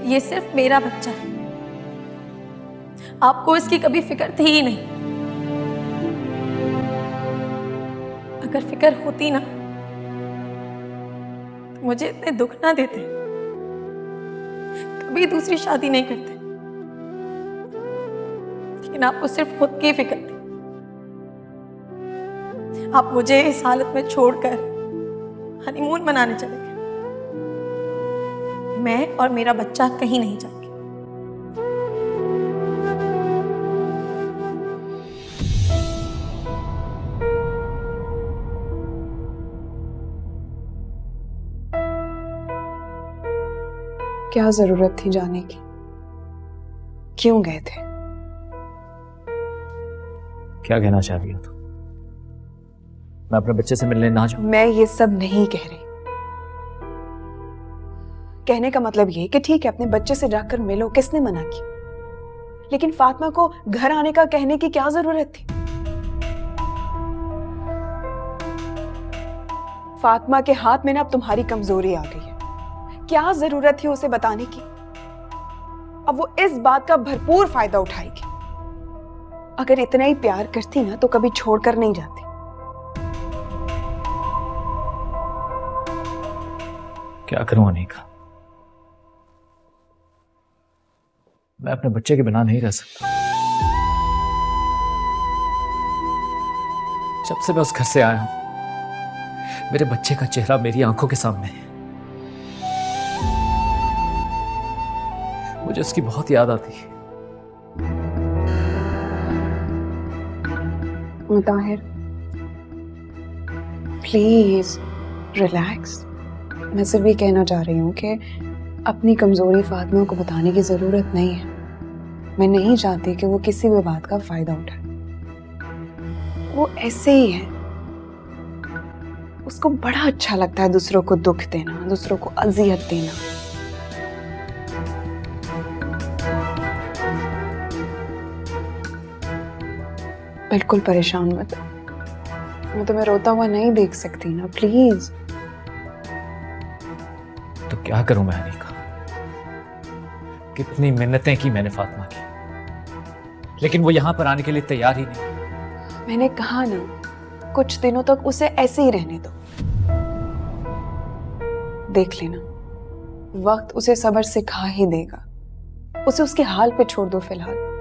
ये सिर्फ मेरा बच्चा है, आपको इसकी कभी फिक्र थी ही नहीं। अगर फिक्र होती ना तो मुझे इतने दुख ना देते, कभी दूसरी शादी नहीं करते। लेकिन आपको सिर्फ खुद की फिक्र थी। आप मुझे इस हालत में छोड़कर हनीमून मनाने चले गए। मैं और मेरा बच्चा कहीं नहीं जाएंगे। क्या जरूरत थी जाने की? क्यों गए थे? क्या कहना चाह रही हो तुम? मैं अपने बच्चे से मिलने ना जाऊं? मैं ये सब नहीं कह रही। कहने का मतलब ये कि ठीक है, अपने बच्चे से जाकर मिलो, किसने मना की? लेकिन फातिमा को घर आने का कहने की क्या जरूरत थी? फातिमा के हाथ में ना अब तुम्हारी कमजोरी आ गई है। क्या जरूरत थी उसे बताने की? अब वो इस बात का भरपूर फायदा उठाएगी। अगर इतना ही प्यार करती ना तो कभी छोड़कर नहीं जाती। क्या करूं अनीका? मैं अपने बच्चे के बिना नहीं रह सकता। जब से मैं उस घर से आया हूं, मेरे बच्चे का चेहरा मेरी आंखों के सामने है। मुझे उसकी बहुत याद आती है। मुताहिर, प्लीज रिलैक्स। मैं सिर्फ ये कहना चाह रही हूँ कि अपनी कमजोरी फातिमा को बताने की जरूरत नहीं है। मैं नहीं चाहती कि वो किसी भी बात का फायदा उठाए। वो ऐसे ही है। उसको बड़ा अच्छा लगता है दूसरों को दुख देना, दूसरों को अजियत देना। बिल्कुल परेशान मत हो। मैं तुम्हें रोता हुआ नहीं देख सकती ना, प्लीज। तो क्या करूं मैं अनीका? कितनी मिन्नतें की मैंने फातिमा की, लेकिन वो यहां पर आने के लिए तैयार ही नहीं। मैंने कहा ना, कुछ दिनों तक उसे ऐसे ही रहने दो। देख लेना, वक्त उसे सब्र सिखा ही देगा। उसे उसके हाल पे छोड़ दो फिलहाल।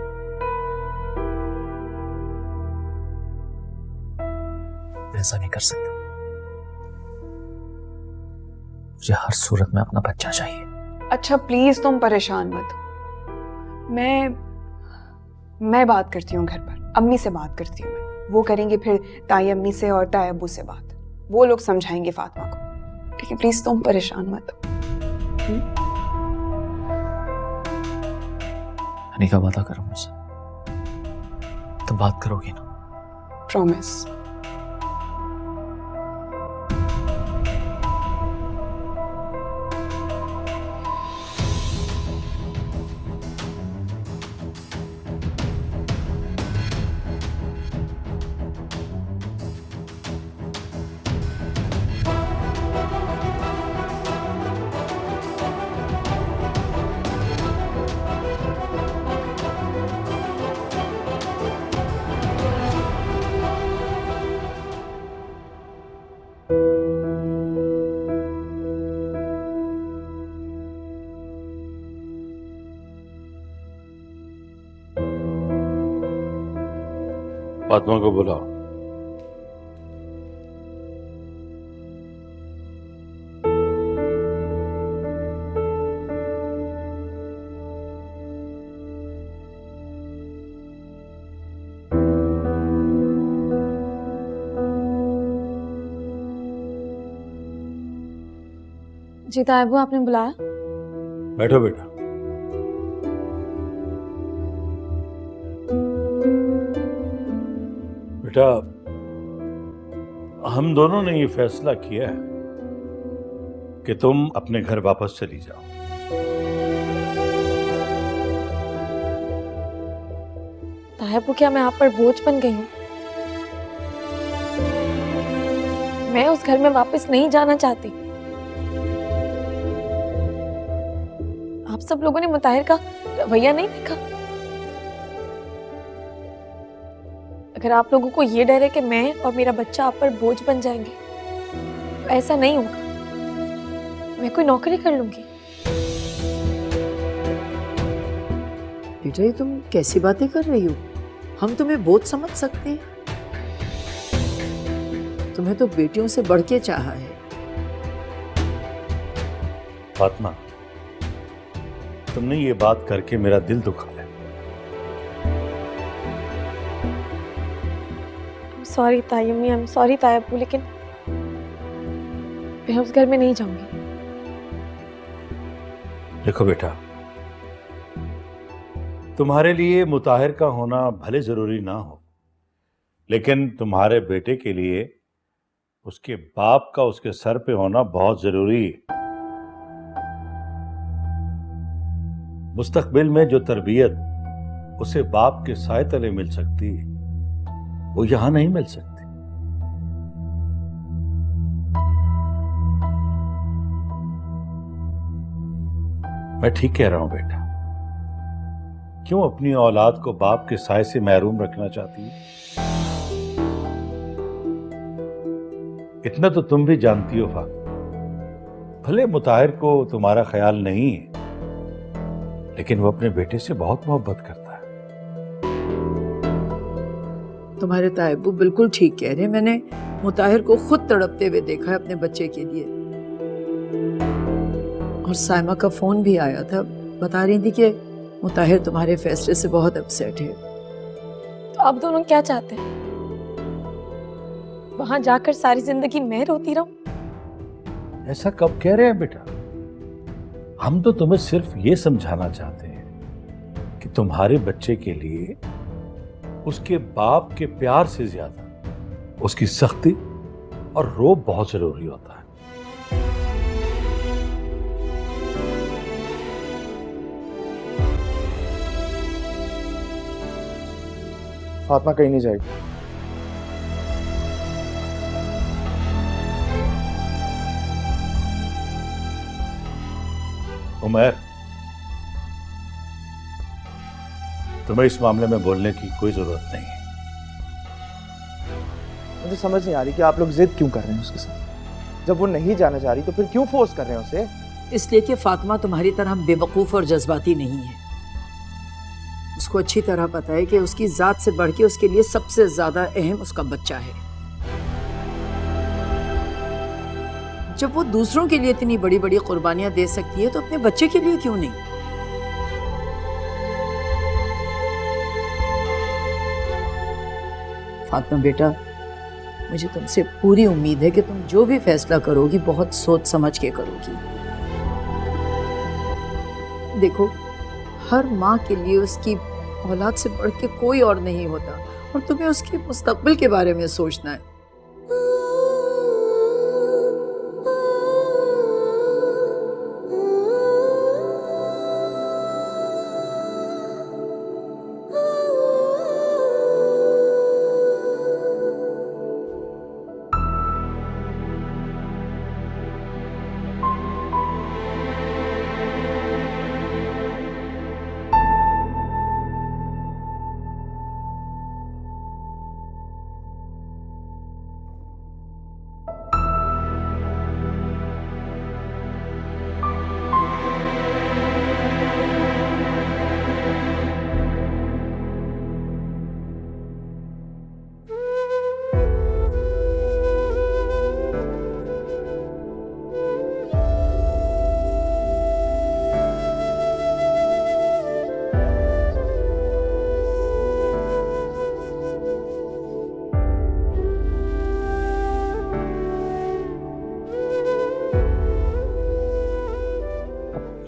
ऐसा नहीं कर सकता। मुझे हर सूरत में अपना बच्चा चाहिए। अच्छा प्लीज तुम परेशान मत हो। मैं बात करती हूँ घर पर, अम्मी से बात करती हूँ मैं। वो करेंगे फिर ताई अम्मी से और ताई अब्बू से बात। वो लोग समझाएंगे फातिमा को। ठीक है, प्लीज तुम परेशान मत हो। अनीका, वादा करो मुझसे, तुम बात करोगी ना? प्रॉमिस। फातिमा को बुलाओ। जी तायबू, आपने बुलाया? बैठो बेटा। बेटा, हम दोनों ने ये फैसला किया है कि तुम अपने घर वापस चली जाओ। तायबू, क्या मैं आप पर बोझ बन गई हूँ? मैं उस घर में वापस नहीं जाना चाहती। आप सब लोगों ने मुताहिर का रवैया नहीं देखा। अगर आप लोगों को ये डर है कि मैं और मेरा बच्चा आप पर बोझ बन जाएंगे, तो ऐसा नहीं होगा। मैं कोई नौकरी कर लूंगी। बेटा, ये तुम कैसी बातें कर रही हो? हम तुम्हें बोझ समझ सकते हैं? तुम्हें तो बेटियों से बढ़ के चाहा है। फातिमा, तुमने ये बात करके मेरा दिल दुखा है। सॉरी तायम्मी, आई एम सॉरी तायब्बू, लेकिन मैं उस घर में नहीं जाऊंगी। देखो बेटा, तुम्हारे लिए मुताहिर का होना भले जरूरी ना हो, लेकिन तुम्हारे बेटे के लिए उसके बाप का उसके सर पे होना बहुत जरूरी है। मुस्तकबिल में जो तरबियत उसे बाप के साए तले मिल सकती है, वो यहां नहीं मिल सकती। मैं ठीक कह रहा हूं बेटा। क्यों अपनी औलाद को बाप के साए से महरूम रखना चाहती है? इतना तो तुम भी जानती हो फातिमा, भले मुताहिर को तुम्हारा ख्याल नहीं है, लेकिन वो अपने बेटे से बहुत मोहब्बत करता है। तुम्हारे तायब्बू बिल्कुल ठीक कह रहे हैं। मैंने मुताहिर को खुद तड़पते हुए देखा है अपने बच्चे के लिए। और साइमा का फोन भी आया था, बता रही थी कि मुताहिर तुम्हारे फैसले से बहुत अपसेट है। तो आप दोनों क्या चाहते हैं? वहां जाकर सारी जिंदगी मैं रोती रहूं? ऐसा कब कह रहे हैं बेटा? हम तो तुम्हें सिर्फ ये समझाना चाहते हैं कि तुम्हारे बच्चे के लिए उसके बाप के प्यार से ज्यादा उसकी सख्ती और रोब बहुत जरूरी होता है। फातिमा कहीं नहीं जाएगी। उमर, तुम्हें इस मामले में बोलने की कोई जरूरत नहीं है। मुझे समझ नहीं आ रही कि आप लोग जिद क्यों कर रहे हैं उसके साथ। जब वो नहीं जाना चाह रही तो फिर क्यों फोर्स कर रहे हैं उसे? इसलिए कि फातिमा तुम्हारी तरह बेवकूफ़ और जज्बाती नहीं है। उसको अच्छी तरह पता है कि उसकी जात से बढ़ के उसके लिए सबसे ज्यादा अहम उसका बच्चा है। जब वो दूसरों के लिए इतनी बड़ी बड़ी कुर्बानियां दे सकती है तो अपने बच्चे के लिए क्यों नहीं? फातिमा बेटा, मुझे तुमसे पूरी उम्मीद है कि तुम जो भी फैसला करोगी बहुत सोच समझ के करोगी। देखो, हर माँ के लिए उसकी औलाद से बढ़ के कोई और नहीं होता, और तुम्हें उसके मुस्तकबिल के बारे में सोचना है।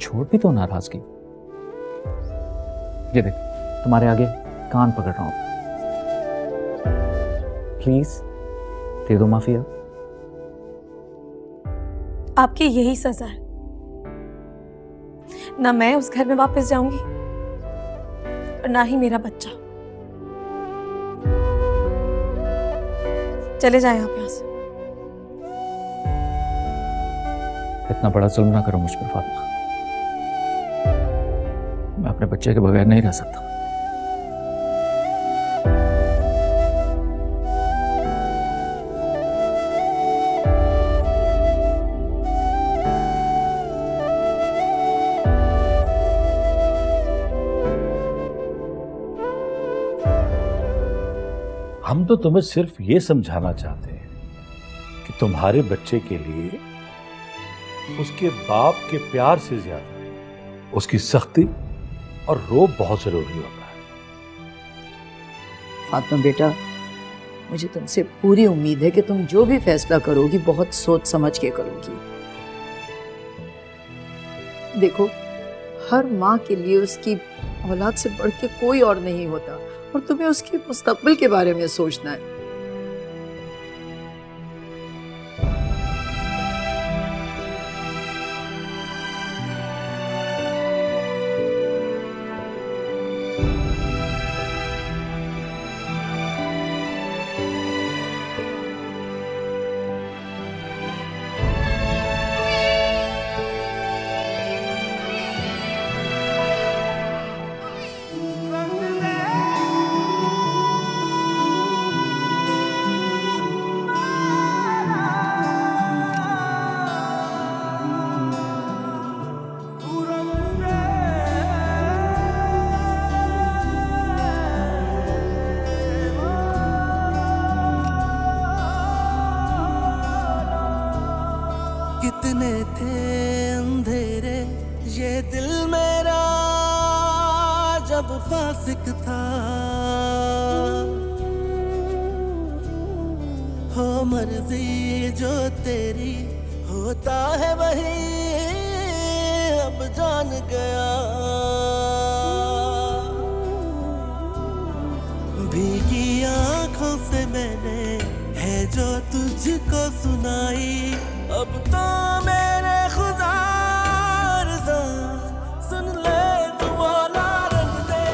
छोड़ भी तो नाराजगी। ये देख, तुम्हारे आगे कान पकड़ रहा हूं, प्लीज दे दो माफी। आपकी यही सजा है। ना मैं उस घर में वापस जाऊंगी और ना ही मेरा बच्चा। चले जाएं आप यहां से। इतना बड़ा जुल्म ना करो मुझ पर फातिमा। अपने बच्चे के बगैर नहीं रह सकता। हम तो तुम्हें सिर्फ ये समझाना चाहते हैं कि तुम्हारे बच्चे के लिए उसके बाप के प्यार से ज्यादा उसकी सख्ती और रोब बहुत जरूरी होता है। फातिमा बेटा, मुझे तुमसे पूरी उम्मीद है कि तुम जो भी फैसला करोगी बहुत सोच समझ के करोगी। देखो, हर माँ के लिए उसकी औलाद से बढ़ के कोई और नहीं होता और तुम्हें उसके मुस्तकबिल के बारे में सोचना है। कितने थे अंधेरे ये दिल मेरा जब फासिक था, हो मर्जी जो तेरी होता है वही अब जान गया। भीगी आंखों से मैंने है जो तुझको सुनाई, अब तो मेरे खुदा रज़ा सुन ले तू मौला रंग दे।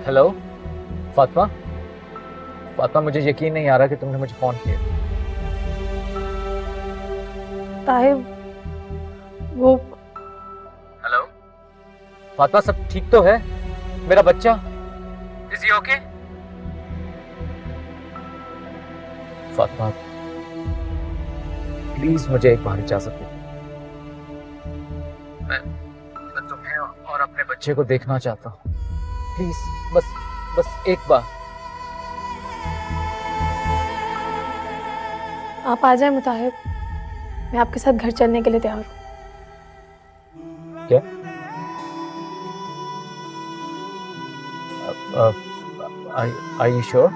हेलो फातिमा, फातिमा मुझे यकीन नहीं आ रहा कि तुमने मुझे फोन किया। ताहिर, वो हेलो फातिमा, सब ठीक तो है? मेरा बच्चा is he okay? Fatima please मुझे एक बार इजाजत दो। मैं तुम्हें और अपने बच्चे को देखना चाहता हूँ, प्लीज बस एक बार। आप आ जाए मुताहिर, मैं आपके साथ घर चलने के लिए तैयार हूँ। क्या? Are you sure?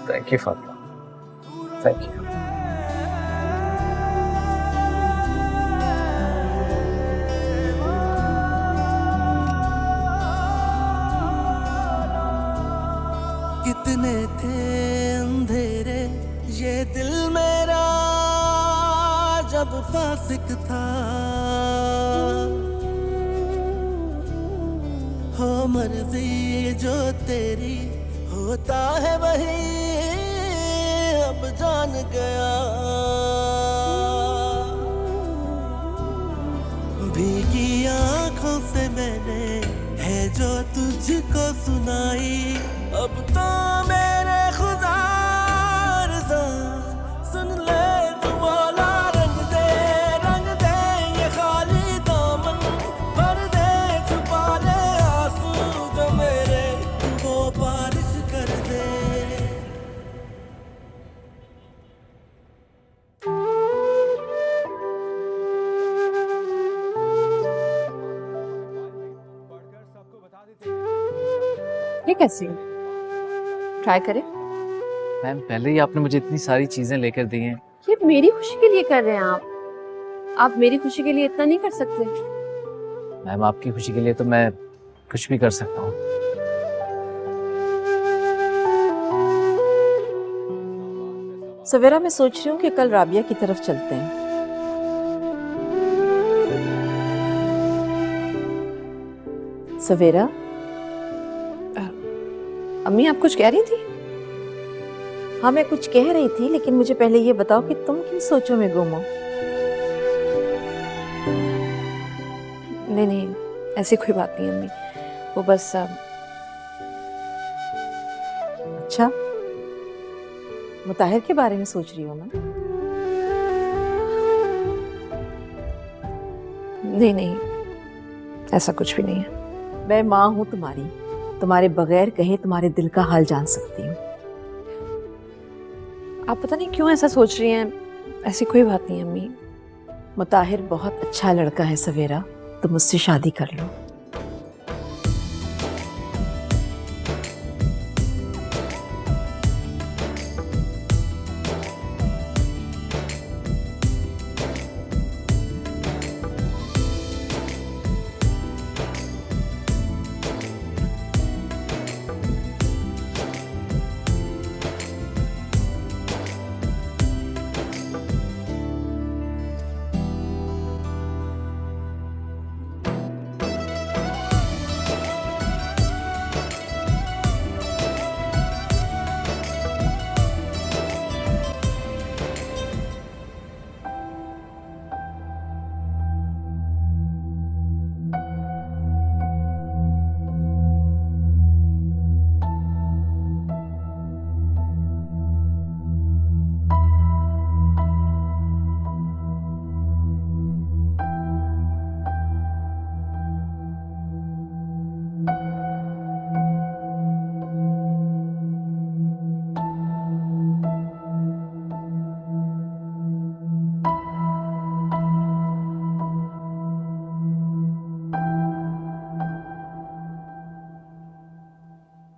Thank you, Fatima. Thank you. कितने थे अंधेरे ये दिल मेरा जब फासिक था, हो मर्जी जो तेरी होता है वही अब जान गया। भीगी आंखों से मैंने है जो तुझको सुनाई, अब तो मेरे खुदा रज़ा सुन ले तू मौला रंग दे ये खाली दामन भर दे, छुपा ले आंसू जो मेरे वो बारिश कर दे। ये कैसी है? ट्राई करें। मैम पहले ही आपने मुझे इतनी सारी चीजें लेकर दी हैं। ये मेरी खुशी के लिए कर रहे हैं आप मेरी खुशी के लिए इतना नहीं कर सकते। मैम आपकी खुशी के लिए तो मैं कुछ भी कर सकता हूँ। सवेरा, मैं सोच रही हूँ कि कल राबिया की तरफ चलते हैं। सवेरा, अम्मी आप कुछ कह रही थी? हाँ, मैं कुछ कह रही थी, लेकिन मुझे पहले ये बताओ कि तुम किन सोचों में गुम हो? नहीं नहीं, ऐसी कोई बात नहीं अम्मी, वो बस अच्छा, मुताहिर के बारे में सोच रही हो ना? नहीं नहीं, ऐसा कुछ भी नहीं है। मैं माँ हूँ तुम्हारी, तुम्हारे बगैर कहे तुम्हारे दिल का हाल जान सकती हूँ। आप पता नहीं क्यों ऐसा सोच रही हैं, ऐसी कोई बात नहीं अम्मी। मुताहिर बहुत अच्छा लड़का है सवेरा, तुम मुझसे शादी कर लो।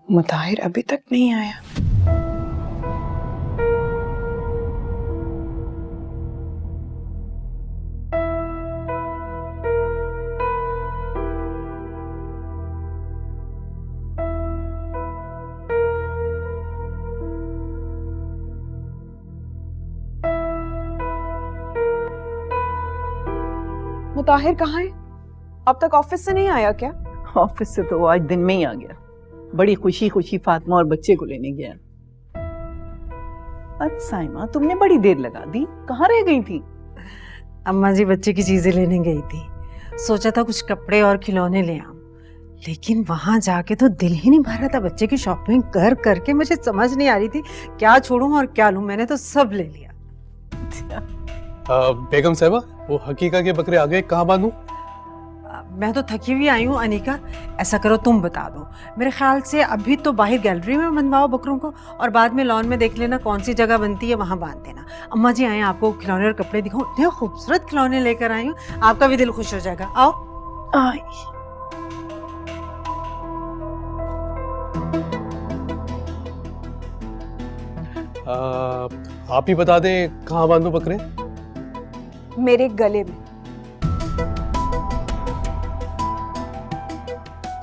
मुताहिर अभी तक नहीं आया। मुताहिर कहाँ है? अब तक ऑफिस से नहीं आया क्या? ऑफिस से तो आज दिन में ही आ गया। बड़ी खुशी खुशी फातिमा और बच्चे को लेने गया। अरे साइमा, तुमने बड़ी देर लगा दी, कहाँ रह गई थी? अम्मा जी बच्चे की चीजें लेने गई थी, सोचा था कुछ कपड़े और खिलौने ले आऊं, लेकिन वहां जाके तो दिल ही नहीं भर रहा था। बच्चे की शॉपिंग कर करके मुझे समझ नहीं आ रही थी क्या छोड़ूं और क्या लूं। मैंने तो सब ले लिया। बेगम साहबा, वो हकीका के बकरे आ गए, कहाँ बांधूं? मैं तो थकी हुई आई हूँ अनिका, ऐसा करो तुम बता दो। मेरे ख्याल से अभी तो बाहर गैलरी में बनवाओ बकरों को, और बाद में लॉन में देख लेना कौन सी जगह बनती है, वहां बांध देना। अम्मा जी आए, आपको खिलौने और कपड़े दिखाऊं। इतने खूबसूरत खिलौने लेकर आई हूँ, आपका भी दिल खुश हो जाएगा। आओ। आप ही बता दें कहाँ बांधूं बकरे? मेरे गले में।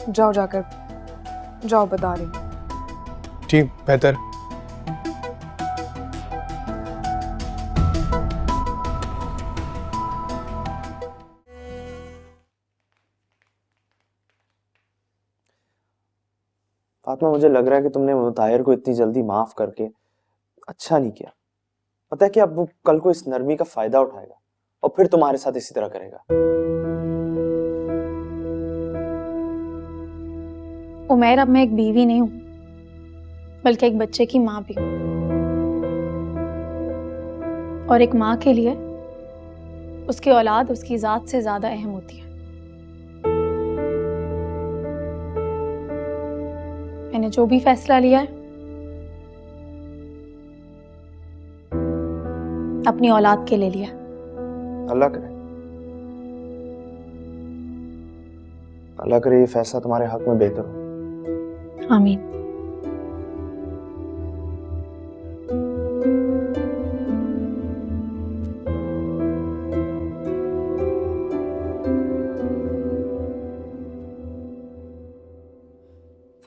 जाओ, जाकर जाओ, बता रही हूँ। ठीक, बेहतर। फातिमा, मुझे लग रहा है कि तुमने मुताहिर को इतनी जल्दी माफ करके अच्छा नहीं किया। पता है कि अब वो कल को इस नरमी का फायदा उठाएगा और फिर तुम्हारे साथ इसी तरह करेगा। उमैर, अब मैं एक बीवी नहीं हूं, बल्कि एक बच्चे की माँ भी हूं, और एक माँ के लिए उसकी औलाद उसकी जात से ज्यादा अहम होती है। मैंने जो भी फैसला लिया है अपनी औलाद के लिए लिया। अल्लाह करे, अल्लाह करे ये फैसला तुम्हारे हक में बेहतर हो। आमीन।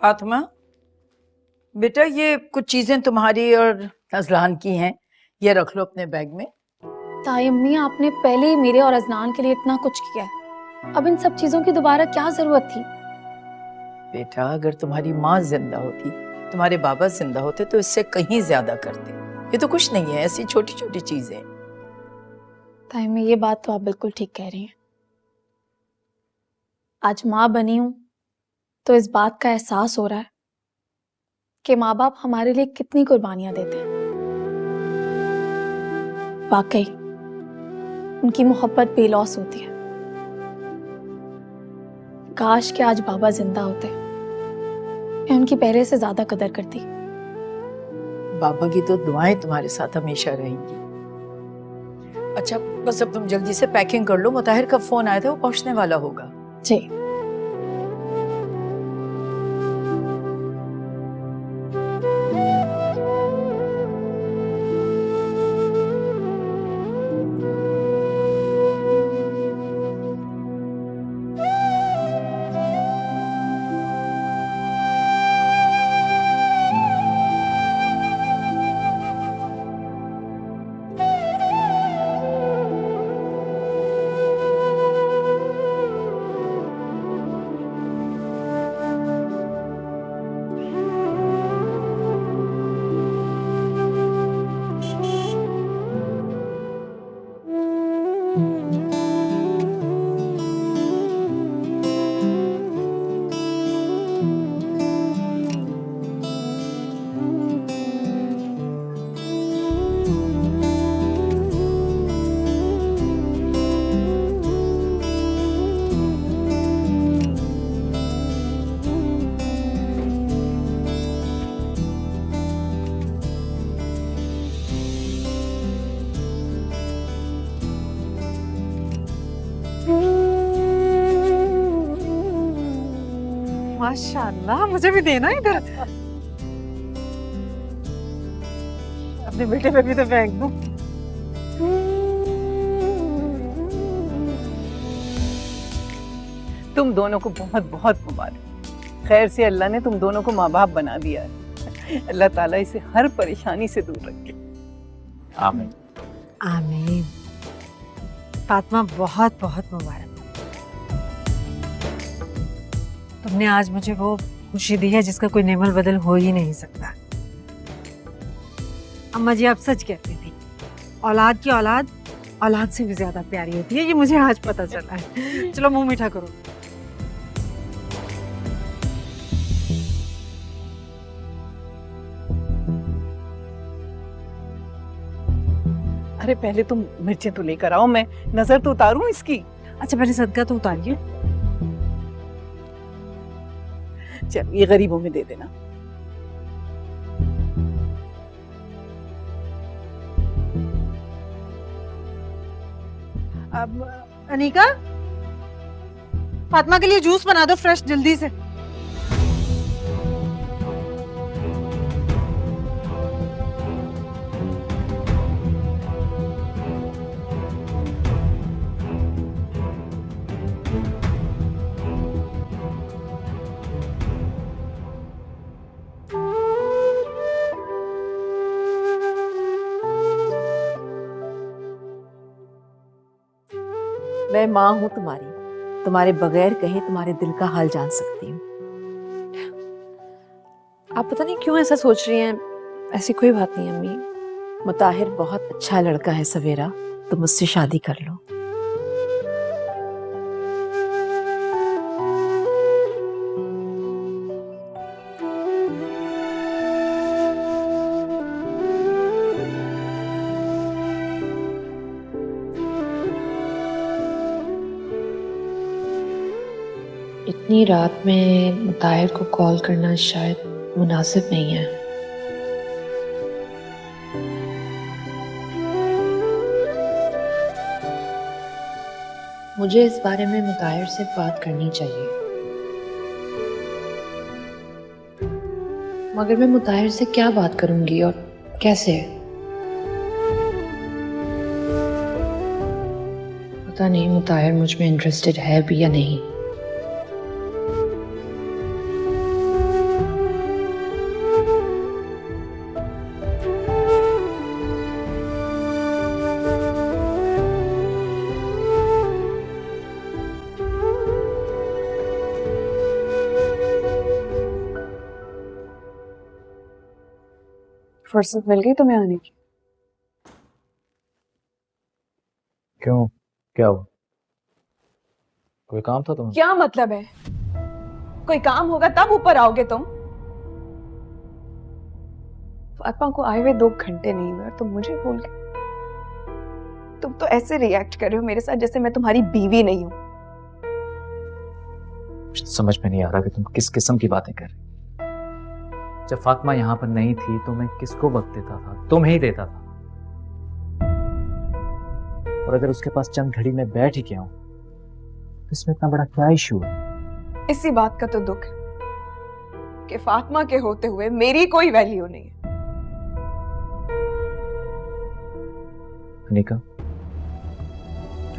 फातिमा बेटा, ये कुछ चीजें तुम्हारी और अजलान की हैं, ये रख लो अपने बैग में। ताई अम्मी, आपने पहले ही मेरे और अजनान के लिए इतना कुछ किया है, अब इन सब चीजों की दोबारा क्या जरूरत थी? बेटा, अगर तुम्हारी माँ जिंदा होती तुम्हारे बाबा जिंदा होते तो इससे कहीं ज्यादा करते। ये तो कुछ नहीं है, ऐसी छोटी छोटी चीजें। ताई में ये बात तो आप बिल्कुल ठीक कह रही हैं। आज माँ बनी हूं तो इस बात का एहसास हो रहा है कि माँ बाप हमारे लिए कितनी कुर्बानियां देते हैं। वाकई उनकी मोहब्बत बेलौस होती है। काश कि आज बाबा जिंदा होते, मैं उनकी पहले से ज्यादा कदर करती। बाबा की तो दुआएं तुम्हारे साथ हमेशा रहेंगी। अच्छा बस अब तुम जल्दी से पैकिंग कर लो, मुताहिर का फोन आया था, वो पहुंचने वाला होगा। जी। माशाल्लाह, मुझे भी देना इधर। अपने बेटे पे भी तो फेंक दूं। तुम दोनों को बहुत बहुत मुबारक। खैर से अल्लाह ने तुम दोनों को माँ बाप बना दिया है। अल्लाह ताला इसे हर परेशानी से दूर रखे। आमीन। आमीन। फातिमा बहुत बहुत मुबारक। तुमने आज मुझे वो खुशी दी है जिसका कोई नेमल बदल हो ही नहीं सकता। अम्मा जी आप सच कहती थी, औलाद की औलाद औलाद से भी ज्यादा प्यारी होती है। ये मुझे आज पता चला है। चलो मुंह मीठा करो। अरे पहले तुम मिर्चें तो लेकर आओ, मैं नजर तो उतारूं इसकी। अच्छा पहले सदका तो उतारिए। चल ये गरीबों में दे देना। अब अनीका, फातिमा के लिए जूस बना दो फ्रेश जल्दी से। मैं माँ हूँ तुम्हारी, तुम्हारे बगैर कहे तुम्हारे दिल का हाल जान सकती हूँ। आप पता नहीं क्यों ऐसा सोच रही हैं। ऐसी कोई बात नहीं अम्मी। मुताहिर बहुत अच्छा लड़का है सवेरा, तुम मुझसे शादी कर लो। इतनी रात में मुताहिर को कॉल करना शायद मुनासिब नहीं है। मुझे इस बारे में मुताहिर से बात करनी चाहिए, मगर मैं मुताहिर से क्या बात करूंगी और कैसे? पता नहीं मुताहिर मुझ में इंटरेस्टेड है भी या नहीं। फुर्सत मिल गई तुम्हें आने की? क्यों, क्या हुआ? कोई काम था तुम्हें? क्या मतलब है? कोई काम होगा तब ऊपर आओगे तुम? फातिमा को आए हुए 2 घंटे नहीं हुए और तुम मुझे भूल गए। तुम तो ऐसे रिएक्ट कर रहे हो मेरे साथ जैसे मैं तुम्हारी बीवी नहीं हूं। मुझे समझ में नहीं आ रहा कि तुम किस किस्म की बातें कर रही। जब फातिमा यहाँ पर नहीं थी तो मैं किसको वक्त देता था? तुम्हें ही देता था। और अगर उसके पास चंद घड़ी में बैठ ही गया हूं तो इसमें इतना बड़ा क्या इशू है? इसी बात का तो दुख है कि फातिमा के होते हुए मेरी कोई वैल्यू नहीं है। अनीका,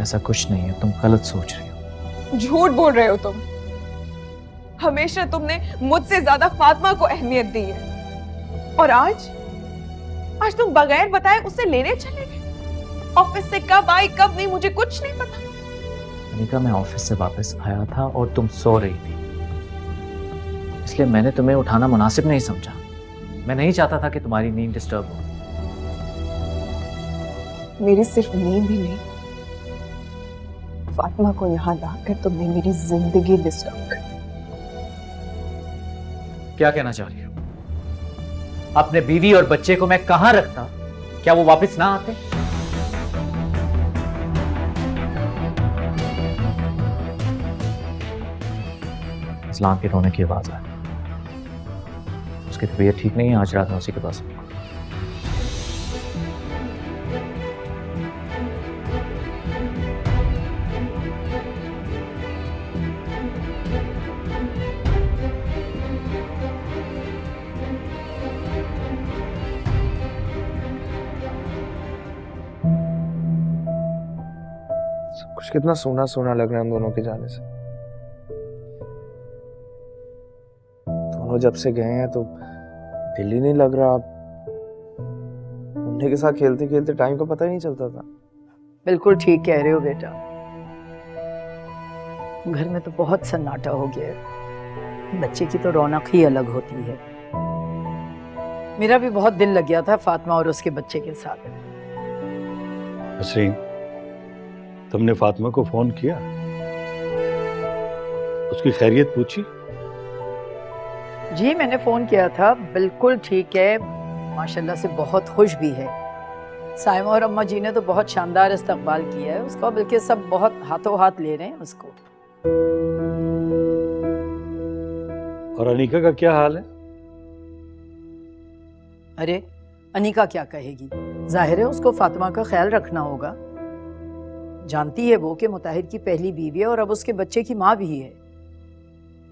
ऐसा कुछ नहीं है, तुम गलत सोच रही हो। झूठ बोल रहे हो तुम। हमेशा तुमने मुझसे ज्यादा फातिमा को अहमियत दी है और आज तुम बगैर बताए उसे लेने चले गए। ऑफिस से कब आई कब नहीं मुझे कुछ नहीं पता। अनीका, मैं ऑफिस से वापस आया था और तुम सो रही थी, इसलिए मैंने तुम्हें उठाना मुनासिब नहीं समझा। मैं नहीं चाहता था कि तुम्हारी नींद डिस्टर्ब हो। मेरी सिर्फ नींद ही नहीं, फातिमा को यहाँ लाकर तुमने मेरी जिंदगी डिस्टर्ब कर। क्या कहना चाह रही हो? अपने बीवी और बच्चे को मैं कहां रखता? क्या वो वापस ना आते? इस्लाम के रोने की आवाज आई। उसकी तबीयत ठीक नहीं है, आज रात में उसी के पास। कुछ कितना सोना सोना लग रहा है हम दोनों के जाने से। दोनों जब से गए हैं तो दिल ही नहीं लग रहा। उन्हीं के साथ खेलते खेलते टाइम का पता ही नहीं चलता था। बिल्कुल ठीक कह रहे हो बेटा, घर में तो बहुत सन्नाटा हो गया है। बच्चे की तो रौनक ही अलग होती है। मेरा भी बहुत दिल लग गया था फातिमा और उसके बच्चे के साथ। नसरीन, तुमने फातिमा को फोन किया? उसकी खैरियत पूछी? जी मैंने फोन किया था, बिल्कुल ठीक है, माशाल्लाह से बहुत खुश भी है। साइमा और अम्मा जी ने तो बहुत शानदार इस्तकबाल किया है उसका, बल्कि सब बहुत हाथों हाथ ले रहे हैं उसको। और अनीका का क्या हाल है? अरे अनीका क्या कहेगी, जाहिर है उसको फातिमा का ख्याल रखना होगा। जानती है वो कि मुताहिर की पहली बीवी है और अब उसके बच्चे की माँ भी है।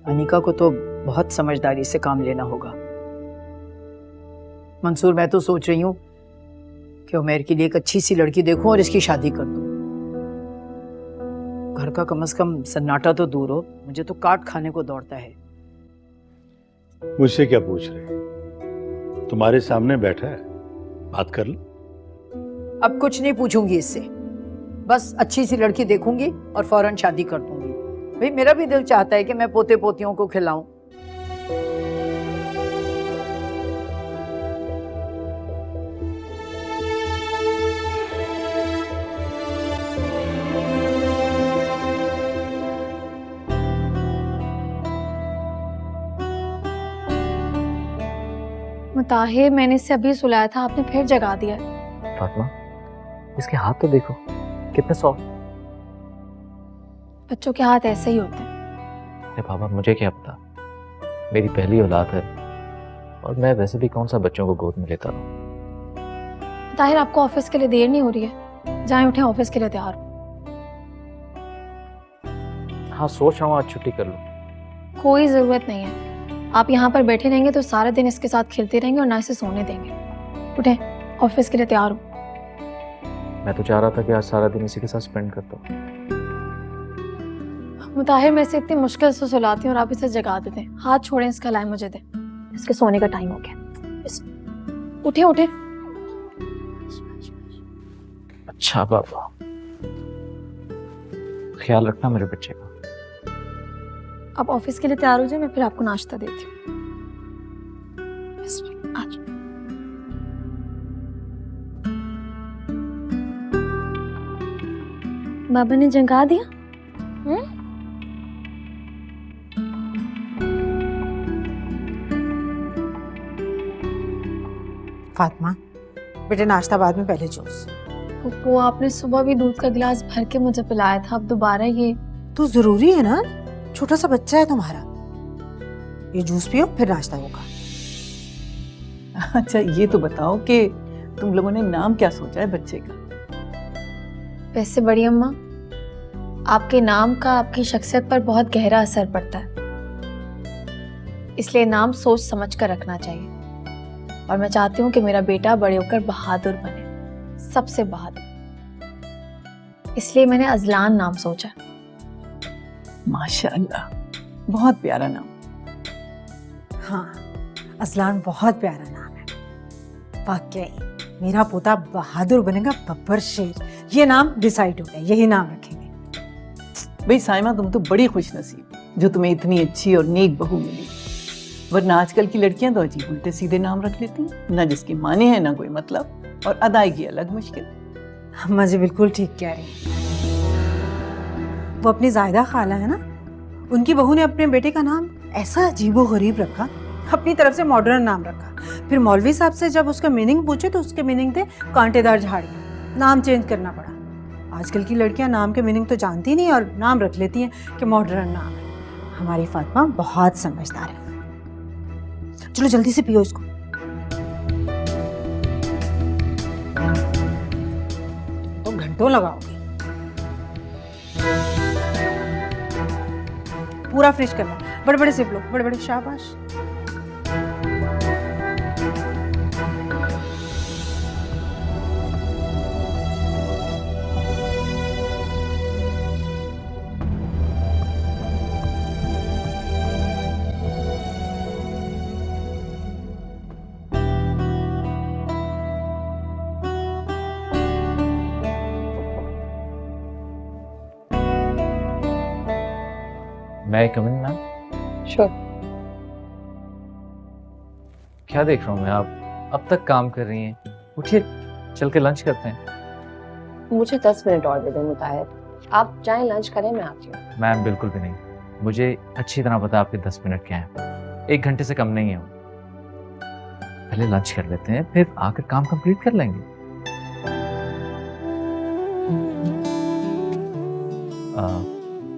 अनीका को तो बहुत समझदारी से काम लेना होगा। मंसूर, मैं तो सोच रही हूँ कि उमैर के लिए एक अच्छी सी लड़की देखूं और इसकी शादी कर दूं। घर का कम से कम सन्नाटा तो दूर हो, मुझे तो काट खाने को दौड़ता है। मुझसे क्या पूछ रहे? तुम्हारे सामने बैठा है, बात कर लो। अब कुछ नहीं पूछूंगी इससे, बस अच्छी सी लड़की देखूंगी और फौरन शादी कर दूंगी। भाई मेरा भी दिल चाहता है कि मैं पोते पोतियों को खिलाऊं। मुताहिर, मैंने इसे अभी सुलाया था, आपने फिर जगा दिया। फातिमा, इसके हाथ तो देखो कितने सॉफ्ट। बच्चों के हाथ ऐसे ही होते हैं। अरे बाबा, मुझे क्या पता, मेरी पहली औलाद है और मैं वैसे भी कौन सा बच्चों को गोद में लेता हूँ। मुताहिर, आपको ऑफिस के लिए देर नहीं हो रही है? जाएं उठें, ऑफिस के लिए तैयार हो। हाँ, सोच रहा हूँ आज छुट्टी कर लूँ। कोई जरूरत नहीं है, आप यहाँ पर बैठे रहेंगे तो सारा दिन इसके साथ खेलते रहेंगे और ना इसे सोने देंगे। उठें, ऑफिस के लिए तैयार हो। मैं तो चाह रहा था कि आज सारा दिन इसी के साथ स्पेंड करता हूँ। मुताहिर, मैं इसे इतनी मुश्किल से सुलाती हूँ और आप इसे जगा देते हैं। हाथ छोड़ें, इसका लाइन मुझे दें, इसके सोने का टाइम हो गया। उठे उठे। अच्छा बाबा, ख्याल रखना मेरे बच्चे का। आप ऑफिस के लिए तैयार हो जाए, मैं फिर आपको नाश्ता देती हूँ। आज बाबा ने जगा दिया? फातिमा बेटे, नाश्ता बाद में, पहले जूस। पप्पू, आपने सुबह भी दूध का गिलास भर के मुझे पिलाया था, अब दोबारा ये? तो जरूरी है ना, छोटा सा बच्चा है तुम्हारा। ये जूस पियो फिर नाश्ता होगा। अच्छा ये तो बताओ कि तुम लोगों ने नाम क्या सोचा है बच्चे का? वैसे बड़ी अम्मा, आपके नाम का आपकी शख्सियत पर बहुत गहरा असर पड़ता है, इसलिए नाम सोच समझ कर रखना चाहिए। और मैं चाहती हूँ कि मेरा बेटा बड़े होकर बहादुर बने, सबसे बहादुर। इसलिए मैंने अजलान नाम सोचा। माशाअल्लाह, बहुत प्यारा नाम। हाँ, असलान बहुत प्यारा नाम है। वाकई मेरा पोता बहादुर बनेगा, बब्बर शेर। ये नाम डिसाइड हो गया, यही नाम रखेंगे। भाई साइमा, तुम तो बड़ी खुशनसीब जो तुम्हें इतनी अच्छी और नेक बहू मिली, वरना आजकल की लड़कियां तो अजीब उल्टे सीधे नाम रख लेती हैं, ना जिसके माने हैं ना कोई मतलब, और अदायगी अलग मुश्किल। अम्मा जी बिल्कुल ठीक कह रही हैं। वो अपनी जायदा खाला है ना, उनकी बहू ने अपने बेटे का नाम ऐसा अजीबो गरीब रखा, अपनी तरफ से मॉडर्न नाम रखा। फिर मौलवी साहब से जब उसका मीनिंग पूछे तो उसके मीनिंग थे कांटेदार झाड़ियाँ। नाम चेंज करना पड़ा। आजकल की लड़कियां नाम के मीनिंग तो जानती नहीं और नाम रख लेती हैं कि मॉडर्न नाम है। हमारी फातिमा बहुत समझदार है। चलो जल्दी से पियो इसको। तो घंटों लगाओगे। पूरा फ्रिज करना, बड़े बड़े सिप लो, बड़े बड़े। शाबाश। मैं कम इन मैम? श्योर। क्या देख रहा हूँ मैं? आप अब तक काम कर रही हैं, उठिए चल के लंच करते हैं। मुझे 10 मिनट और दे दें मुताहिर, आप जाएं लंच करें, मैं आती हूँ। मैम बिल्कुल भी नहीं, मुझे अच्छी तरह पता है आपके 10 मिनट क्या हैं, 1 घंटे से कम नहीं है वो। पहले लंच कर लेते हैं, फिर आकर काम कंप्लीट कर लेंगे।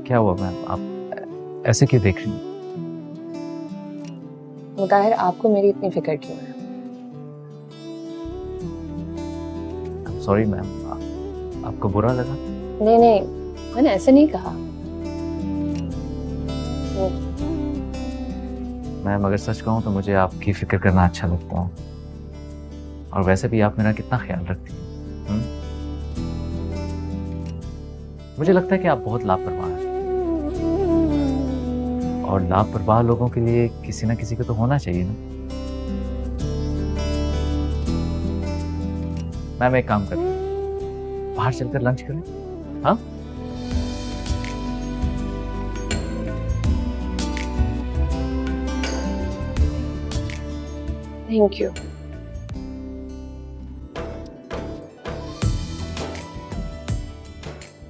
क्या हुआ मैम, आप ऐसे क्यों देख रही हैं? मुताहिर, आपको मेरी इतनी फिक्र क्यों है? सॉरी मैम, आपको बुरा लगा? नहीं नहीं, मैंने ऐसे नहीं कहा। मैम अगर सच कहूँ तो मुझे आपकी फिक्र करना अच्छा लगता है, और वैसे भी आप मेरा कितना ख्याल रखती हैं। मुझे लगता है कि आप बहुत लापरवाह हैं, और लापरवाह लोगों के लिए किसी ना किसी को तो होना चाहिए ना। मैम एक काम करते हैं, बाहर चलकर लंच करें। हाँ थैंक यू।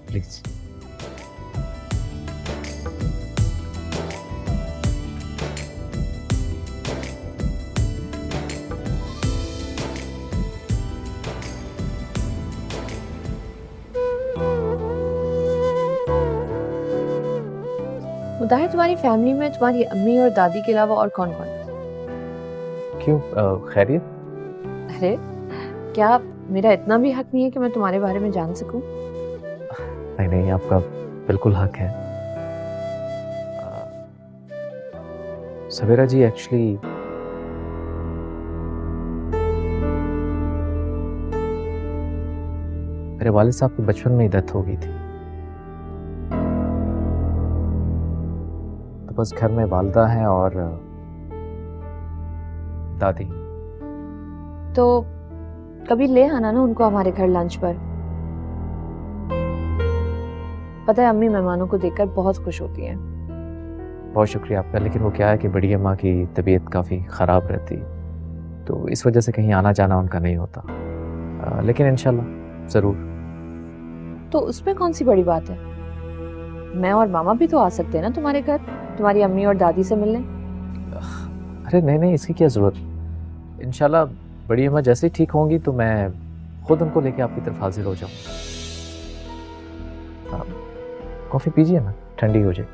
प्लीज। मुताहिर, तुम्हारी फैमिली में तुम्हारी अम्मी और दादी के अलावा और कौन कौन है? क्यों, खैरियत? अरे क्या मेरा इतना भी हक नहीं है कि मैं तुम्हारे बारे में जान सकूं? नहीं नहीं, आपका बिल्कुल हक है। सवेरा जी एक्चुअली मेरे वालिद साहब की बचपन में ही डेथ हो गई थी, तो बस घर में वालिदा हैं और दादी। तो कभी ले आना ना उनको हमारे घर लंच पर। पता है अम्मी मेहमानों को देखकर बहुत खुश होती हैं। बहुत शुक्रिया आपका, लेकिन वो क्या है कि बड़ी अम्मा की तबीयत काफ़ी ख़राब रहती, तो इस वजह से कहीं आना जाना उनका नहीं होता। लेकिन इंशाल्लाह ज़रूर। तो उसमें कौन सी बड़ी बात है? मैं और मामा भी तो आ सकते हैं ना तुम्हारे घर, तुम्हारी अम्मी और दादी से मिलने। अरे नहीं नहीं, इसकी क्या ज़रूरत। इंशाल्लाह बड़ी अम्मा जैसे ही ठीक होंगी तो मैं खुद उनको लेके आपकी तरफ हाजिर हो जाऊँ। कॉफ़ी पीजिए ना, ठंडी हो जाए।